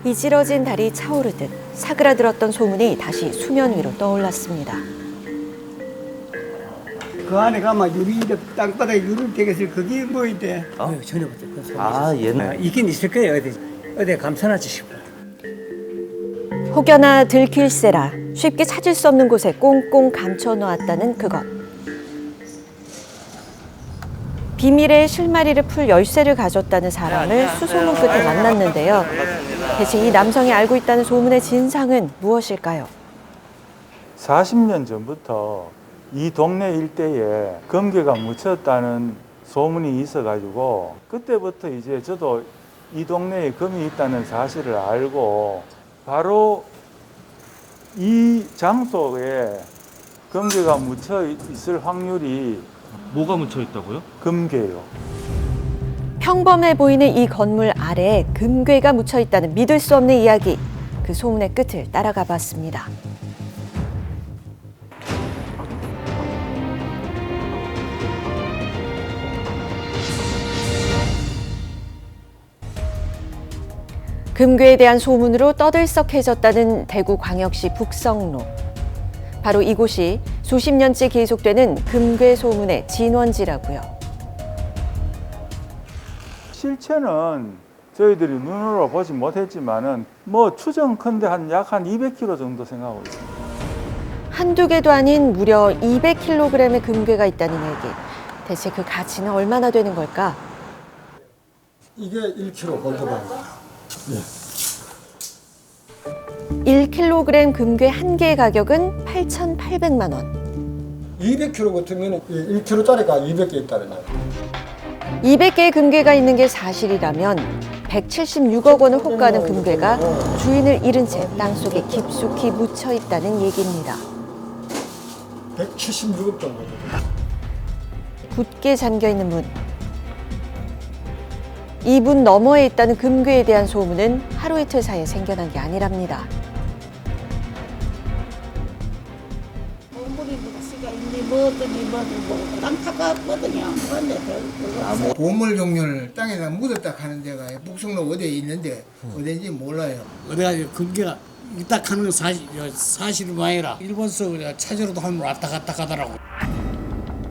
이지러진 달이 차오르듯 사그라들었던 소문이 다시 수면 위로 떠올랐습니다. 그 안에 가면 유리, 땅바닥에 유리 되겠어요. 그게 뭐인데? 전혀 못해. 옛날. 있긴 있을 거예요. 어디 감싸놨지 싶어. 혹여나 들킬세라 쉽게 찾을 수 없는 곳에 꽁꽁 감춰놓았다는 그것. 비밀의 실마리를 풀 열쇠를 가졌다는 사람을 수소문 끝에 만났는데요. 대체 이 남성이 알고 있다는 소문의 진상은 무엇일까요? 40년 전부터 이 동네 일대에 금괴가 묻혔다는 소문이 있어가지고 그때부터 이제 저도 이 동네에 금이 있다는 사실을 알고 바로 이 장소에 금괴가 묻혀 있을 확률이 뭐가 묻혀 있다고요? 금괴요. 평범해 보이는 이 건물 아래에 금괴가 묻혀 있다는 믿을 수 없는 이야기. 그 소문의 끝을 따라가 봤습니다. 금괴에 대한 소문으로 떠들썩해졌다는 대구광역시 북성로. 바로 이곳이 수십 년째 계속되는 금괴 소문의 진원지라고요. 실체는 저희들이 눈으로 보지 못했지만은 추정컨대 약 한 200kg 정도 생각하고 있습니다. 한두 개도 아닌 무려 200kg의 금괴가 있다는 얘기. 대체 그 가치는 얼마나 되는 걸까? 이게 1kg 골드바입니다. 1kg 금괴 한 개의 가격은 8,800만 원. 200kg 같으면 1kg짜리가 200개 있다는 거예요. 200개의 금괴가 있는 게 사실이라면 176억 원을 호가하는 금괴가 주인을 잃은 채 땅속에 깊숙이 묻혀 있다는 얘기입니다. 176억 정도. 굳게 잠겨있는 문. 이 문 너머에 있다는 금괴에 대한 소문은 하루 이틀 사이에 생겨난 게 아니랍니다. 보물 종류를 땅에다 묻었다 하는 데가 북성로 어디에 있는데 어딘지 몰라요. 내가 금괴가 딱 하는 건 사실은 아니라 일본서 찾으러도 하면 왔다 갔다 가더라고.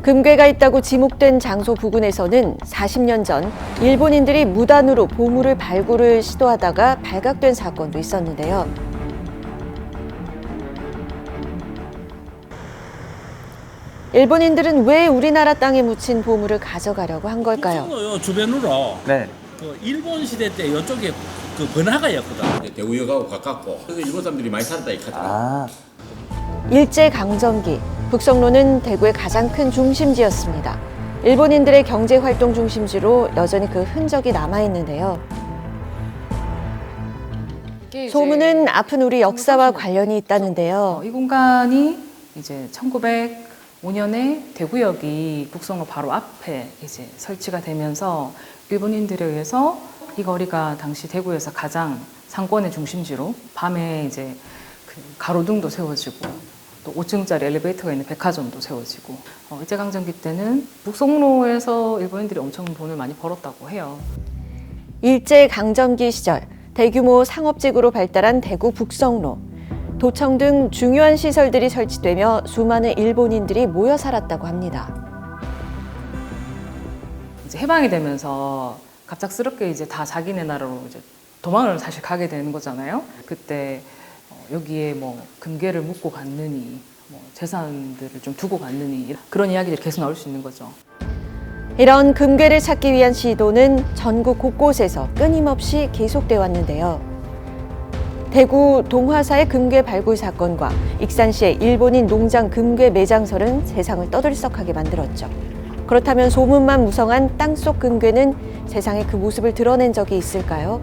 금괴가 있다고 지목된 장소 부근에서는 40년 전 일본인들이 무단으로 보물을 발굴을 시도하다가 발각된 사건도 있었는데요. 일본인들은 왜 우리나라 땅에 묻힌 보물을 가져가려고 한 걸까요? 북성로 주변으로 네. 그 일본 시대 때 이쪽에 그 번화가였거든. 대구역하고 가깝고 그래서 일본 사람들이 많이 살았다 이 카드라. 일제강점기, 북성로는 대구의 가장 큰 중심지였습니다. 일본인들의 경제활동 중심지로 여전히 그 흔적이 남아있는데요. 소문은 아픈 우리 역사와 관련이 있다는데요. 이 공간이 이제 1905년에 대구역이 북성로 바로 앞에 이제 설치가 되면서 일본인들에 의해서 이 거리가 당시 대구에서 가장 상권의 중심지로 밤에 이제 그 가로등도 세워지고 또 5층짜리 엘리베이터가 있는 백화점도 세워지고 일제강점기 때는 북성로에서 일본인들이 엄청 돈을 많이 벌었다고 해요. 일제강점기 시절 대규모 상업지구로 발달한 대구 북성로. 도청 등 중요한 시설들이 설치되며 수많은 일본인들이 모여 살았다고 합니다. 이제 해방이 되면서 갑작스럽게 이제 다 자기네 나라로 이제 도망을 사실 가게 되는 거잖아요. 그때 여기에 금괴를 묻고 갔느니 재산들을 좀 두고 갔느니 그런 이야기들이 계속 나올 수 있는 거죠. 이런 금괴를 찾기 위한 시도는 전국 곳곳에서 끊임없이 계속돼 왔는데요. 대구 동화사의 금괴 발굴 사건과 익산시의 일본인 농장 금괴 매장설은 세상을 떠들썩하게 만들었죠. 그렇다면 소문만 무성한 땅속 금괴는 세상에 그 모습을 드러낸 적이 있을까요?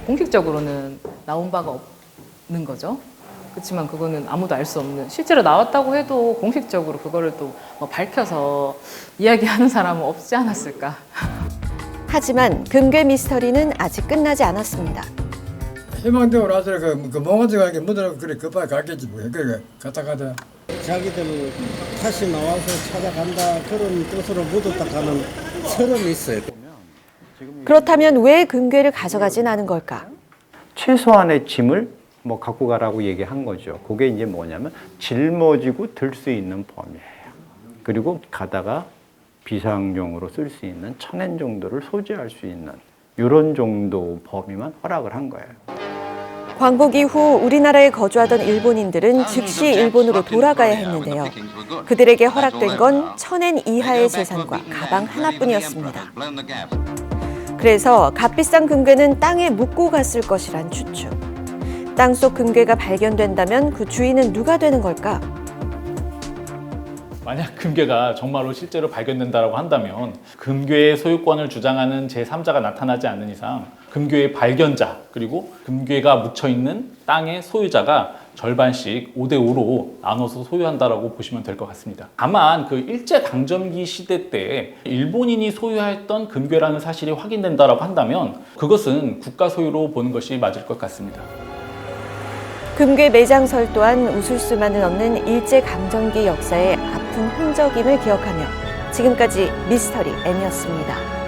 공식적으로는 나온 바가 없는 거죠. 그렇지만 그거는 아무도 알 수 없는, 실제로 나왔다고 해도 공식적으로 그거를 또 밝혀서 이야기하는 사람은 없지 않았을까. 하지만 금괴 미스터리는 아직 끝나지 않았습니다. 해방되고 나서 그 멍어지가 묻어놓고 그래 급하게 갔겠지 뭐. 그래 갔다 가다. 자기들 다시 나와서 찾아간다 그런 뜻으로 묻었다 가는 설은 있어요. 그렇다면 왜 금괴를 가져가진 않은 걸까? 최소한의 짐을 뭐 갖고 가라고 얘기한 거죠. 그게 이제 뭐냐면 짊어지고 들 수 있는 범위예요. 그리고 가다가 비상용으로 쓸 수 있는 1000엔 정도를 소지할 수 있는 이런 정도 범위만 허락을 한 거예요. 광복 이후 우리나라에 거주하던 일본인들은 즉시 일본으로 돌아가야 했는데요. 그들에게 허락된 건 1000엔 이하의 재산과 가방 하나뿐이었습니다. 그래서 값비싼 금괴는 땅에 묻고 갔을 것이란 추측. 땅속 금괴가 발견된다면 그 주인은 누가 되는 걸까? 만약 금괴가 정말로 실제로 발견된다고 한다면 금괴의 소유권을 주장하는 제3자가 나타나지 않는 이상 금괴의 발견자 그리고 금괴가 묻혀있는 땅의 소유자가 절반씩 5대5로 나눠서 소유한다고 보시면 될 것 같습니다. 다만 그 일제강점기 시대 때 일본인이 소유했던 금괴라는 사실이 확인된다고 한다면 그것은 국가 소유로 보는 것이 맞을 것 같습니다. 금괴 매장설 또한 웃을 수만은 없는 일제강점기 역사의 아픈 흔적임을 기억하며 지금까지 미스터리 M이었습니다.